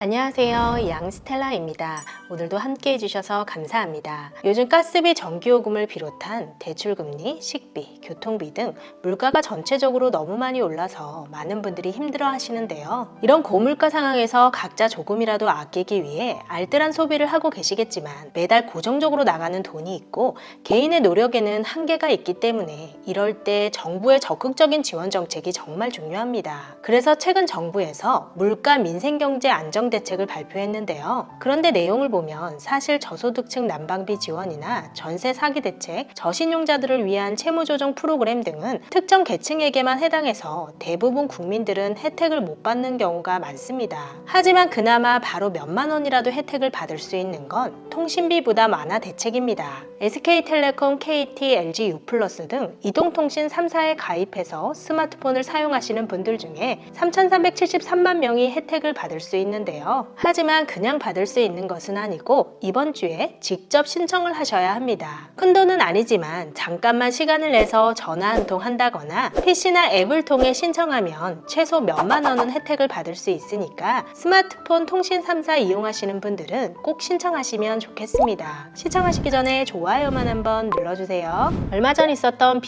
안녕하세요. 양스텔라입니다. 오늘도 함께 해주셔서 감사합니다. 요즘 가스비, 전기요금을 비롯한 대출금리, 식비, 교통비 등 물가가 전체적으로 너무 많이 올라서 많은 분들이 힘들어 하시는데요. 이런 고물가 상황에서 각자 조금이라도 아끼기 위해 알뜰한 소비를 하고 계시겠지만 매달 고정적으로 나가는 돈이 있고 개인의 노력에는 한계가 있기 때문에 이럴 때 정부의 적극적인 지원 정책이 정말 중요합니다. 그래서 최근 정부에서 물가 민생경제 안정 대책을 발표했는데요. 그런데 내용을 보면 사실 저소득층 난방비 지원이나 전세 사기 대책, 저신용자들을 위한 채무조정 프로그램 등은 특정 계층에게만 해당해서 대부분 국민들은 혜택을 못 받는 경우가 많습니다. 하지만 그나마 바로 몇만 원이라도 혜택을 받을 수 있는 건 통신비 부담 완화 대책입니다. SK텔레콤, KT, LG U+ 등 이동통신 3사에 가입해서 스마트폰을 사용하시는 분들 중에 3,373만 명이 혜택을 받을 수 있는데요. 하지만 그냥 받을 수 있는 것은 아니고 이번 주에 직접 신청을 하셔야 합니다. 큰 돈은 아니지만 잠깐만 시간을 내서 전화 한 통 한다거나 PC나 앱을 통해 신청하면 최소 몇만 원은 혜택을 받을 수 있으니까 스마트폰 통신 3사 이용하시는 분들은 꼭 신청하시면 좋겠습니다. 신청하시기 전에 좋아요만 한번 눌러주세요. 얼마 전 있었던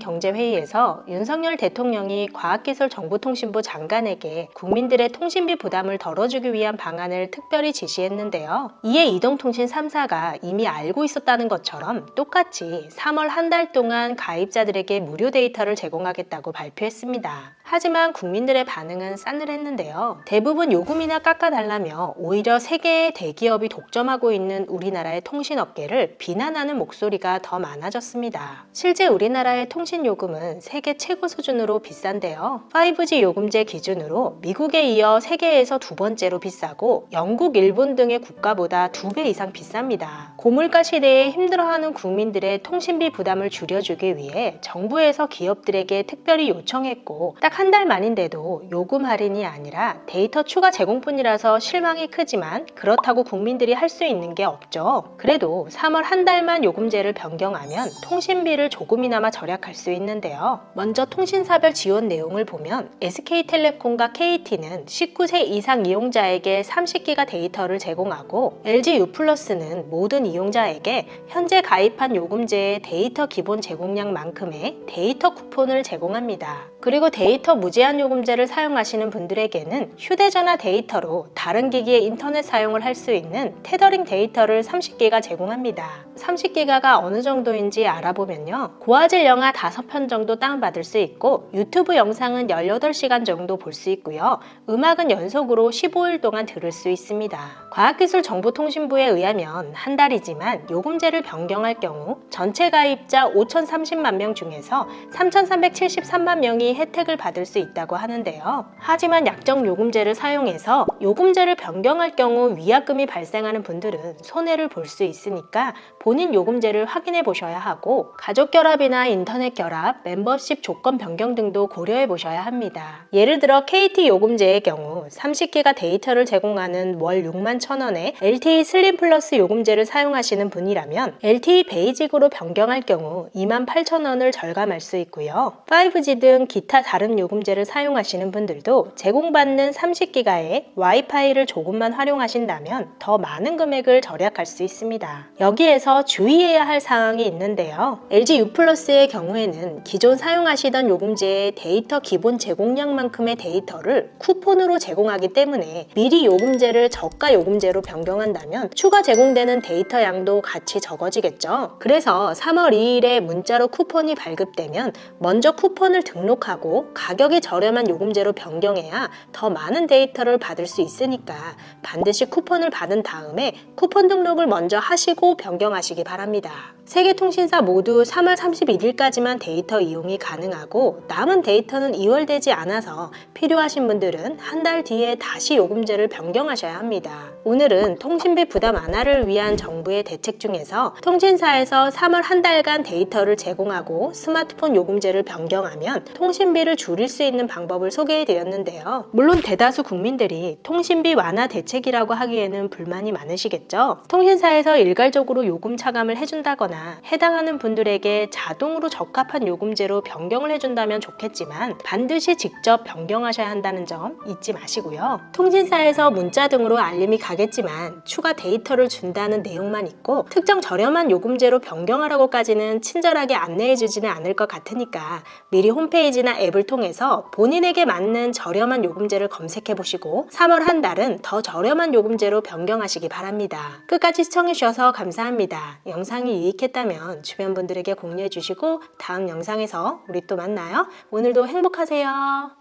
비상민생경제회의에서 윤석열 대통령이 과학기술정보통신부 장관에게 국민들의 통신비 부담을 덜어주기 위한 방안을 특별히 지시했는데요. 이에 이동통신 3사가 이미 알고 있었다는 것처럼 똑같이 3월 한 달 동안 가입자들에게 무료 데이터를 제공하겠다고 발표했습니다. 하지만 국민들의 반응은 싸늘했는데요. 대부분 요금이나 깎아달라며 오히려 세계의 대기업이 독점하고 있는 우리나라의 통신업계를 비난하는 목소리가 더 많아졌습니다. 실제 우리나라의 통신요금은 세계 최고 수준으로 비싼데요. 5G 요금제 기준으로 미국에 이어 세계에서 두 번째로 비싸고 영국, 일본 등의 국가보다 2배 이상 비쌉니다. 고물가 시대에 힘들어하는 국민들의 통신비 부담을 줄여주기 위해 정부에서 기업들에게 특별히 요청했고 딱 한 달 만인데도 요금 할인이 아니라 데이터 추가 제공뿐이라서 실망이 크지만 그렇다고 국민들이 할 수 있는 게 없죠. 그래도 3월 한 달만 요금제를 변경하면 통신비를 조금이나마 절약할 수 있는데요. 먼저 통신사별 지원 내용을 보면 SK텔레콤과 KT는 19세 이상 이용자에게 30기가 데이터를 제공하고 LG U+는 모든 이용자에게 현재 가입한 요금제의 데이터 기본 제공량만큼의 데이터 쿠폰을 제공합니다. 그리고 데이터 무제한 요금제를 사용하시는 분들에게는 휴대전화 데이터로 다른 기기의 인터넷 사용을 할 수 있는 테더링 데이터를 30기가 제공합니다. 30기가가 어느 정도인지 알아보면요. 고화질 영화 5편 정도 다운받을 수 있고 유튜브 영상은 18시간 정도 볼 수 있고요. 음악은 연속으로 15일 동안 들을 수 있습니다. 과학기술정보통신부에 의하면 한 달이지만 요금제를 변경할 경우 전체 가입자 5,030만 명 중에서 3,373만 명이 혜택을 받을 수 있다고 하는데요. 하지만 약정 요금제를 사용해서 요금제를 변경할 경우 위약금이 발생하는 분들은 손해를 볼 수 있으니까 본인 요금제를 확인해 보셔야 하고 가족 결합이나 인터넷 결합, 멤버십 조건 변경 등도 고려해 보셔야 합니다. 예를 들어 KT 요금제의 경우 30기가 데이터를 제공하는 월 61,000원에 LTE 슬림 플러스 요금제를 사용하시는 분이라면 LTE 베이직으로 변경할 경우 28,000원을 절감할 수 있고요. 5G 등 기타 다른 요금제를 사용하시는 분들도 제공받는 30기가의 와이파이를 조금만 활용하신다면 더 많은 금액을 절약할 수 있습니다. 여기에서 주의해야 할 사항이 있는데요. LG U+의 경우에는 기존 사용하시던 요금제의 데이터 기본 제공량만큼의 데이터를 쿠폰으로 제공하기 때문에 미리 요금제를 저가 요금제로 변경한다면 추가 제공되는 데이터 양도 같이 적어지겠죠. 그래서 3월 2일에 문자로 쿠폰이 발급되면 먼저 쿠폰을 등록하고 가격이 저렴한 요금제로 변경해야 더 많은 데이터를 받을 수 있으니까 반드시 쿠폰을 받은 다음에 쿠폰 등록을 먼저 하시고 변경하시기 바랍니다. 세계 통신사 모두 3월 31일까지만 데이터 이용이 가능하고 남은 데이터는 2월 되지 않아서 필요하신 분들은 한 달 뒤에 다시 요금제를 변경하셔야 합니다. 오늘은 통신비 부담 완화를 위한 정부의 대책 중에서 통신사에서 3월 한 달간 데이터를 제공하고 스마트폰 요금제를 변경하면 통신비를 줄일 수 있는 방법을 소개해 드렸는데요. 물론 대다수 국민들이 통신비 완화 대책이라고 하기에는 불만이 많으시겠죠. 통신사에서 일괄적으로 요금 차감을 해준다거나 있거나 해당하는 분들에게 자동으로 적합한 요금제로 변경을 해준다면 좋겠지만 반드시 직접 변경하셔야 한다는 점 잊지 마시고요. 통신사에서 문자 등으로 알림이 가겠지만 추가 데이터를 준다는 내용만 있고 특정 저렴한 요금제로 변경하라고까지는 친절하게 안내해주지는 않을 것 같으니까 미리 홈페이지나 앱을 통해서 본인에게 맞는 저렴한 요금제를 검색해보시고 3월 한 달은 더 저렴한 요금제로 변경하시기 바랍니다. 끝까지 시청해주셔서 감사합니다. 영상이 유익했다면 주변 분들에게 공유해주시고 다음 영상에서 우리 또 만나요. 오늘도 행복하세요.